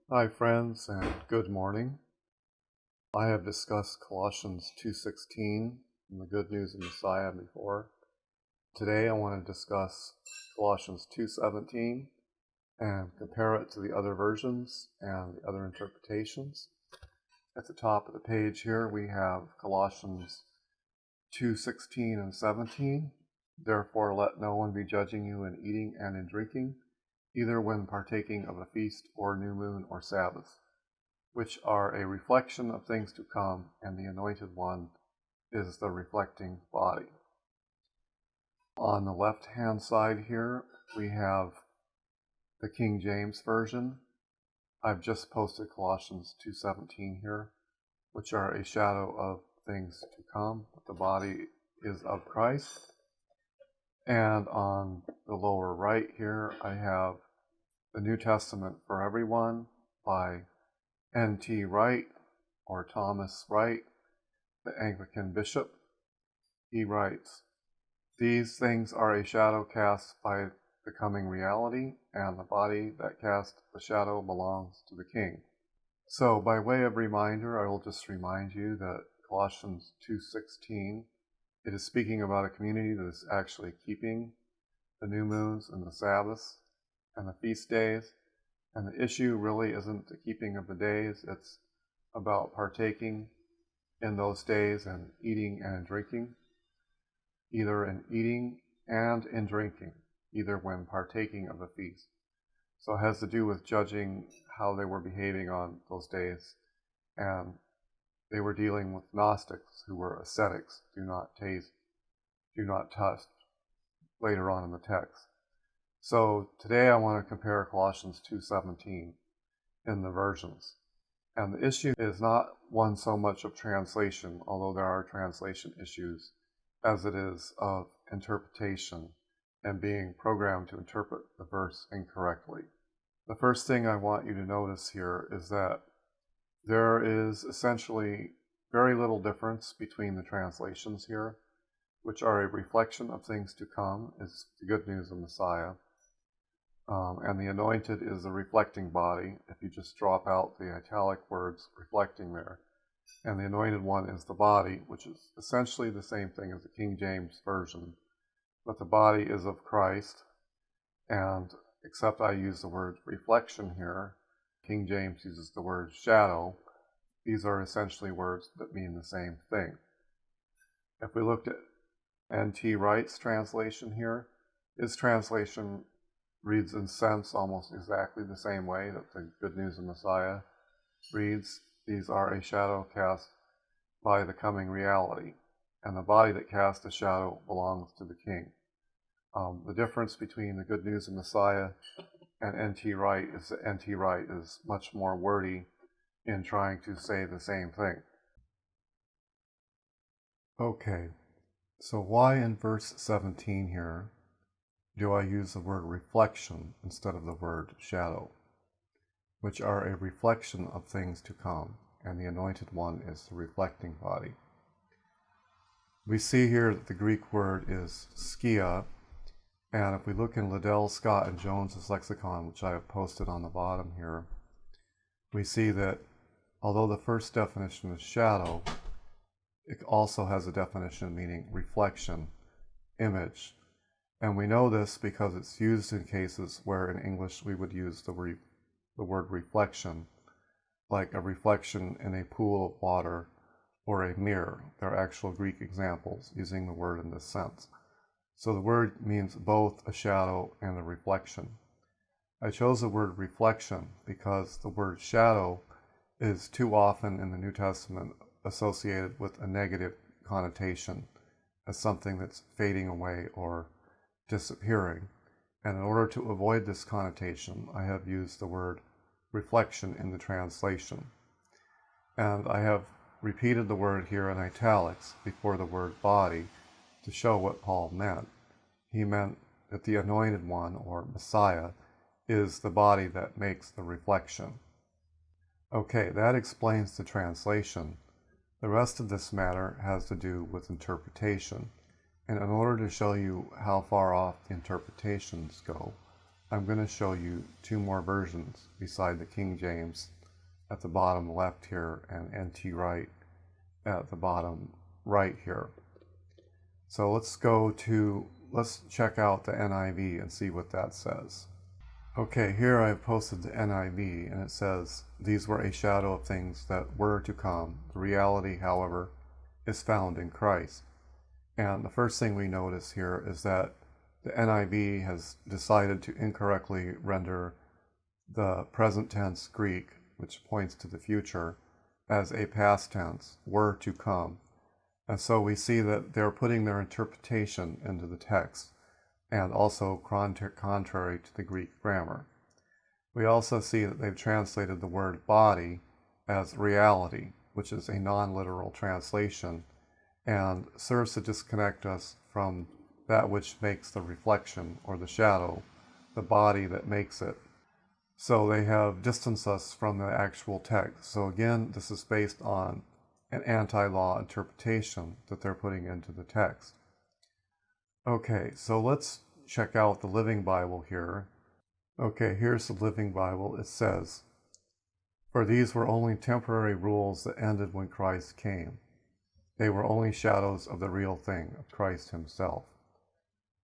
Hi friends, and good morning. I have discussed Colossians 2:16 and the good news of Messiah before. Today I want to discuss Colossians 2:17 and compare it to the other versions and the other interpretations. At the top of the page here we have Colossians 2:16 and 17. Therefore let no one be judging you in eating and in drinking, either when partaking of a feast or new moon or Sabbath, which are a reflection of things to come, and the Anointed One is the reflecting body. On the left-hand side here, we have the King James Version. I've just posted Colossians 2:17 here, which are a shadow of things to come. The body is of Christ. And on the lower right here, I have the New Testament for Everyone by N.T. Wright, or Thomas Wright, the Anglican bishop. He writes, "These things are a shadow cast by the coming reality, and the body that casts the shadow belongs to the King." So by way of reminder, I will just remind you that Colossians 2:16, it is speaking about a community that is actually keeping the new moons and the Sabbaths and the feast days. And the issue really isn't the keeping of the days, it's about partaking in those days and eating and drinking, either in eating and in drinking, either when partaking of the feast. So it has to do with judging how they were behaving on those days. And they were dealing with Gnostics who were ascetics, do not taste, do not touch, later on in the text. So today I want to compare Colossians 2:17 in the versions. And the issue is not one so much of translation, although there are translation issues, as it is of interpretation and being programmed to interpret the verse incorrectly. The first thing I want you to notice here is that there is essentially very little difference between the translations here, which are a reflection of things to come, is the good news of Messiah. And the anointed is the reflecting body, if you just drop out the italic words reflecting there. And the anointed one is the body, which is essentially the same thing as the King James Version. But the body is of Christ, and except I use the word reflection here, King James uses the word shadow. These are essentially words that mean the same thing. If we looked at N.T. Wright's translation here, his translation reads in sense almost exactly the same way that the Good News of Messiah reads. These are a shadow cast by the coming reality, and the body that casts the shadow belongs to the King. The difference between the Good News of Messiah and N.T. Wright is that N.T. Wright is much more wordy in trying to say the same thing. Okay, so why in verse 17 here do I use the word reflection instead of the word shadow, which are a reflection of things to come, and the Anointed One is the reflecting body? We see here that the Greek word is skia, and if we look in Liddell, Scott, and Jones's lexicon, which I have posted on the bottom here, we see that although the first definition is shadow, it also has a definition meaning reflection, image. And we know this because it's used in cases where in English we would use the word reflection, like a reflection in a pool of water or a mirror. They're actual Greek examples using the word in this sense. So the word means both a shadow and a reflection. I chose the word reflection because the word shadow is too often in the New Testament associated with a negative connotation as something that's fading away or disappearing. And in order to avoid this connotation, I have used the word reflection in the translation. And I have repeated the word here in italics before the word body to show what Paul meant. He meant that the Anointed One, or Messiah, is the body that makes the reflection. Okay, that explains the translation. The rest of this matter has to do with interpretation. And in order to show you how far off the interpretations go, I'm going to show you two more versions beside the King James at the bottom left here and NT Wright at the bottom right here. So let's check out the NIV and see what that says. Okay, here I've posted the NIV and it says, "These were a shadow of things that were to come. The reality, however, is found in Christ." And the first thing we notice here is that the NIV has decided to incorrectly render the present tense Greek, which points to the future, as a past tense, were to come. And so we see that they're putting their interpretation into the text, and also contrary to the Greek grammar. We also see that they've translated the word body as reality, which is a non-literal translation, and serves to disconnect us from that which makes the reflection or the shadow, the body that makes it. So they have distanced us from the actual text. So again, this is based on an anti-law interpretation that they're putting into the text. Okay, so let's check out the Living Bible here. Okay, here's the Living Bible. It says, "For these were only temporary rules that ended when Christ came. They were only shadows of the real thing, of Christ himself."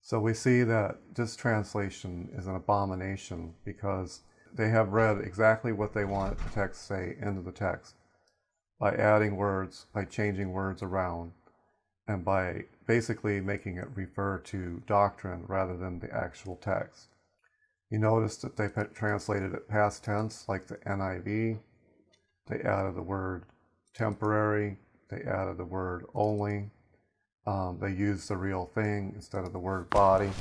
So we see that this translation is an abomination because they have read exactly what they want the text to say into the text by adding words, by changing words around, and by basically making it refer to doctrine rather than the actual text. You notice that they translated it past tense like the NIV. They added the word temporary. They added the word only. They used the real thing instead of the word body.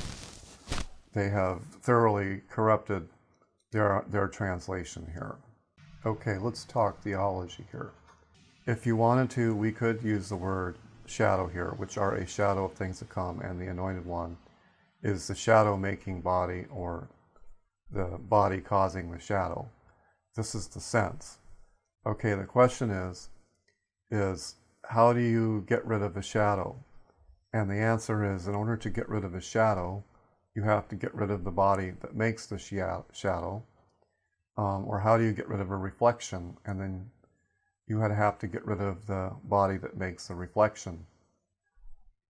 They have thoroughly corrupted their translation here. Okay, let's talk theology here. If you wanted to, we could use the word shadow here, which are a shadow of things to come, and the anointed one is the shadow making body, or the body causing the shadow. This is the sense. Okay, the question is how do you get rid of a shadow? And the answer is, in order to get rid of a shadow, you have to get rid of the body that makes the shadow. Or how do you get rid of a reflection? And then you would have to get rid of the body that makes the reflection.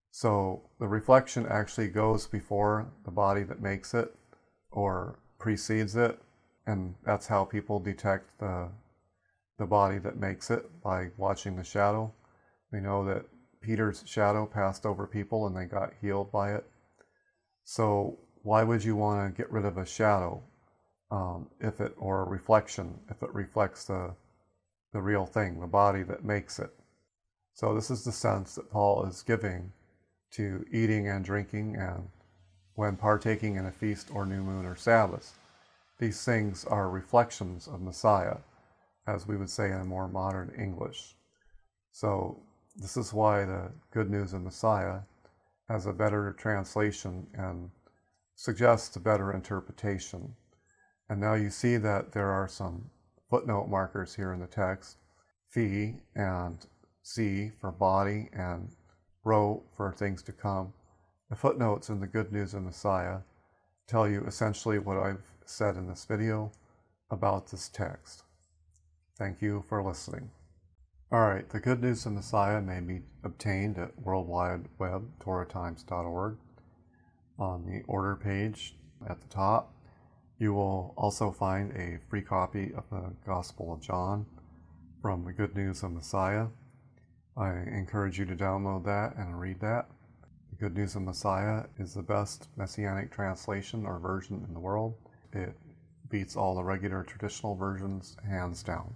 So the reflection actually goes before the body that makes it, or precedes it, and that's how people detect the body that makes it, by watching the shadow. We know that Peter's shadow passed over people and they got healed by it. So why would you want to get rid of a shadow or a reflection if it reflects the real thing, the body that makes it? So this is the sense that Paul is giving to eating and drinking and when partaking in a feast or new moon or Sabbath. These things are reflections of Messiah, as we would say in more modern English. So this is why the Good News of Messiah has a better translation and suggests a better interpretation. And now you see that there are some footnote markers here in the text: phi and C for body, and rho for things to come. The footnotes in the Good News of Messiah tell you essentially what I've said in this video about this text. Thank you for listening. Alright, the Good News of Messiah may be obtained at World Wide Web, TorahTimes.org. On the order page at the top, you will also find a free copy of the Gospel of John from the Good News of Messiah. I encourage you to download that and read that. The Good News of Messiah is the best messianic translation or version in the world. It beats all the regular traditional versions hands down.